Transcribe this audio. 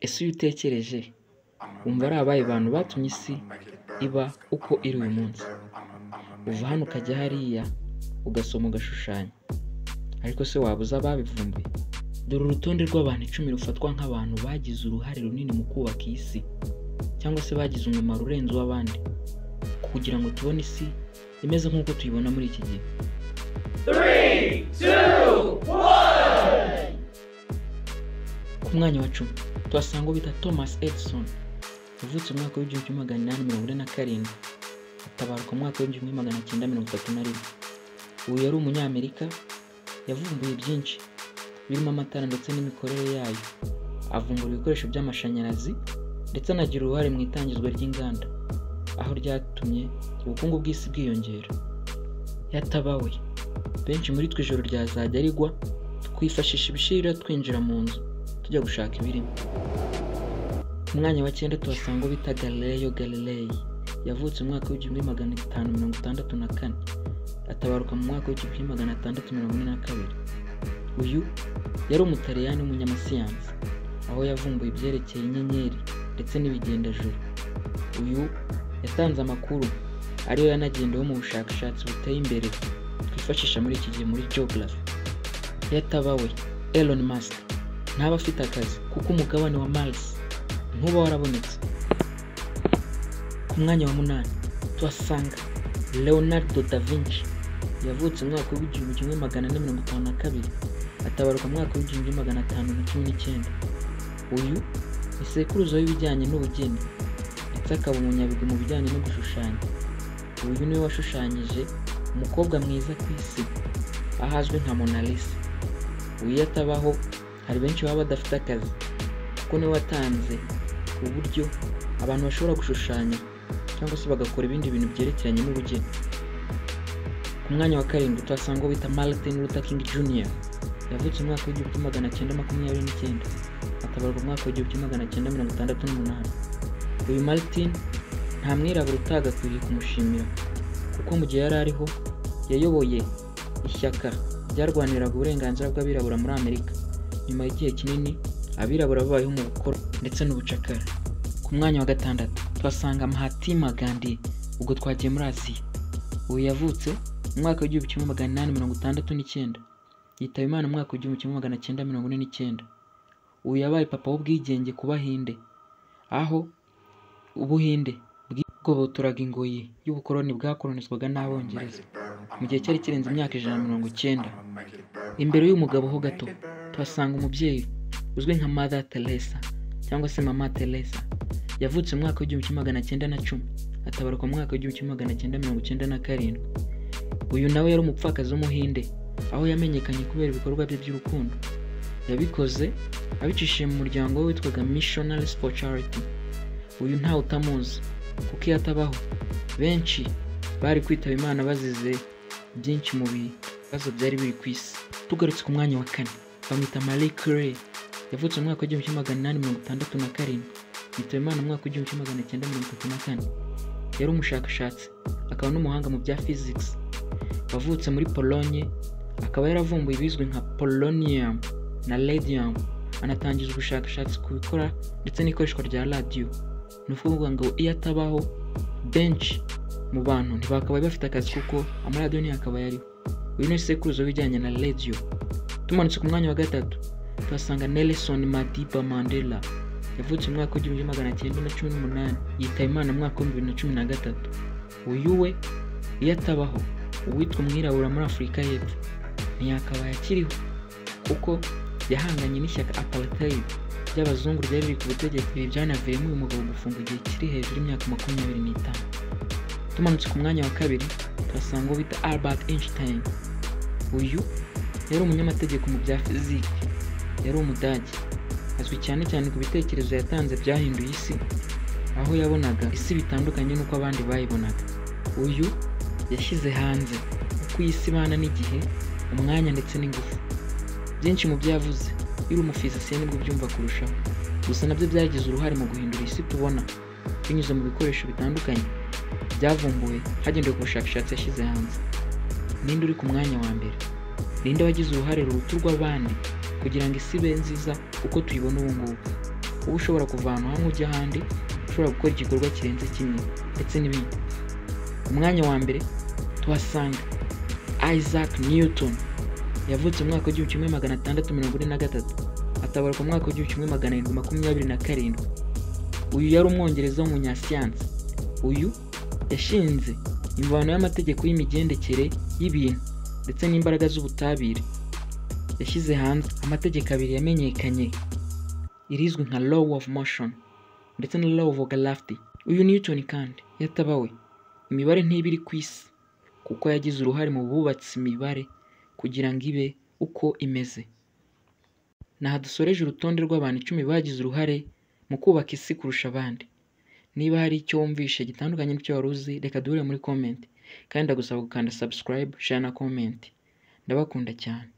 Ese iyo utekereje wumva ari abaye abantu batumye isi iba uko iri uyu munsi? Uva hano ukajya hariya ugasoma ugashushanya, ariko se wabuze ababivumbuye? Dore urutonde rw'abantu 10 rufatwa nk'abantu bagize uruhare runini mu kubaka iyi si, cyangwa se bagize umumaro urenze uw'abandi kugira ngo tubone isi imeze nk'uko tuyibona muri iki gihe. 3, 2, 1. Ku mwanya wa 10 tuhasanga uwo bita Thomas Edison, yavutse mu mwaka w'1847, atabaruka mu mwaka w'1931. Uyu yari umunyamerika, yavumbuye byinshi birimo amatara ndetse n'imikorere yayo, avumbura ibikoresho by'amashanyarazi ndetse anagira uruhare mu itangizwa ry'inganda, aho ryatumye ubukungu bw'isi bwiyongera. Yatabawe, benshi muri twe ijoro ryazajya rigwa twifashisha ibishirira twinjira mu nzu tujya gushaka ibirimo. Ku mwanya wa 9 tuhasanga uwo bita Galileo Galilei, yavutse mu mwaka w'1564, atabaruka mu mwaka w'1642. Uyu yari umutaliyani w'umunyamasiyansi, aho yavumbuye ibyerekeye inyenyeri ndetse n'ibigendajuru. Uyu yatanze amakuru ariyo yanagendeweho mu bushakashatsi buteye imbere twifashisha muri iki gihe muri geography. Yatabawe, Elon Musk ntaba afite akazi kuko umugabane wa Mars ntuba warabonetse. Ku mwanya wa 8 tuhasanga Leonardo da Vinci, yavutse mu mwaka w'1452, atabaruka mu mwaka w'1519. Uyu ni sekuruza w'ibijyanye n'ubugeni ndetse akaba umunyabigwi mu bijyanye no gushushanya. Uyu niwe washushanyije umukobwa mwiza ku isi ahazwi nka Mona Lisa. Uyu yatabaho, hari benshi baba badafite akazi kuko niwe watanze uburyo abantu bashobora gushushanya cyangwa se bagakora ibindi bintu byerekeranye n'ubugeni. Ku mwanya wa 7 tuhasanga uwo bita Martin Luther King Jr., yavutse mu mwaka w'1929, atabaruka mu mwaka w'1968. Uyu Martin nta mwirabura utagakwiriye kumushimira kuko mu gihe yari ariho yayoboye ishyaka ryarwaniraga uburenganzira bw'abirabura muri Amerika. Nyuma y'igihe kinini abirabura babayeho mu bukoro ndetse n'ubucakara. Ku mwanya wa 6 tuhasanga Mahatma Gandhi, ubwo twagiye muri Aziya. Uyu yavutse mu mwaka w'1869, yitaba Imana mu mwaka w'1949. Uyu yabaye papa w'ubwigenge ku Bahinde, aho Ubuhinde bwigoboturaga ingoyi y'ubukoloni bwakolonizwaga n'Abongereza mu gihe cyari kirenze imyaka 190. Imbere y'umugabo ho gato tuhasanga umubyeyi uzwi nka Mother Teresa cyangwa se Mama Teresa, yavutse mu mwaka w'1910, atabaruka mu mwaka w'1997. Uyu nawe yari umupfakazi w'umuhinde, aho yamenyekanye kubera ibikorwa bye by'urukundo. Yabikoze abicishije mu muryango we witwaga Missionaries for Charity. Uyu ntawe utamuzi kuko iyo atabaho benshi bari kwitaba Imana bazize byinshi mu bibazo byari biri ku isi. Tugarutse ku mwanya wa 4 bamwita Marie Curie, yavutse mu mwaka w'1867, yitaba Imana mu mwaka w'1934. Yari umushakashatsi akaba n'umuhanga mu bya physics, wavutse muri Pologne, akaba yaravumbuye ibizwi nka polonium na radium, anatangiza ubushakashatsi ku bikora ndetse n'ikoreshwa rya radio. Ni ukuvuga ngo iyo atabaho benshi mu bantu ntibakabaye bafite akazi kuko amaradiyo ntiyakabaye ariho. Uyu ni sekuruza w'ibijyanye na radio. Tumanutse ku mwanya wa 3 tuhasanga Nelson Madiba Mandela, yavutse mu mwaka w'1918, yitaba Imana mu mwaka w'2013. Uyu we iyo atabaho, uwitwa umwirabura muri Afurika y'Epfo ntiyakabaye akiriho kuko yahanganye n'ishyaka apartheid ry'abazungu ryari riri ku butegetsi, byanaviremo uyu mugabo gufungwa igihe kiri hejuru y'imyaka 25. Tumanutse ku mwanya wa 2 tuhasanga uwo bita Albert Einstein. Uyu yari umunyamategeko mu bya fiziki, yari umudage, azwi cyane cyane ku bitekerezo yatanze byahinduye isi, aho yabonaga isi bitandukanye n'uko abandi bayibonaga. Uyu yashyize hanze uko isi ibana n'igihe, umwanya ndetse n'ingufu. Byinshi mu byo yavuze iri umufizisiye nibwo byumva kurushaho, gusa nabyo byagize uruhare mu guhindura isi tubona binyuze mu bikoresho bitandukanye byavumbuwe hagendewe ku bushakashatsi yashyize hanze. Ninde uri ku mwanya wa mbere? Ninde wagize uruhare ruruta urw'abandi kugira ngo isi ibe nziza uko tuyibona ubu ngubu? uba ushobora kuva ahantu hamwe ujya ahandi, ushobora gukora igikorwa kirenze kimwe ndetse n'ibindi. Ku mwanya wa mbere tuhasanga Isaac Newton, yavutse mu mwaka w'igihumbi kimwe magana atandatu mirongo ine na gatatu, atabaruka mu mwaka w'igihumbi kimwe magana arindwi makumyabiri na karindwi. Uyu yari umwongereza w'umunyasiyansi. Uyu yashinze imvano y'amategeko y'imigendekere y'ibintu ndetse n'imbaraga z'ubutabire. Yashyize hanze amategeko abiri yamenyekanye, irizwi nka law of motion ndetse na law of gravity. Uyu Newton kandi yatabawe, imibare ntibiri ku isi kuko yagize uruhare mu bubatsi imibare kugira ngo ibe uko imeze. Naha dusoreje urutonde rw'abantu 10 bagize uruhare mu kubaka isi kurusha abandi. Niba hari icyo wumvishe gitandukanye n'icyo wari uzi, reka duhure muri comment, kandi ndagusaba gukanda subscribe, share na comment. Ndabakunda cyane.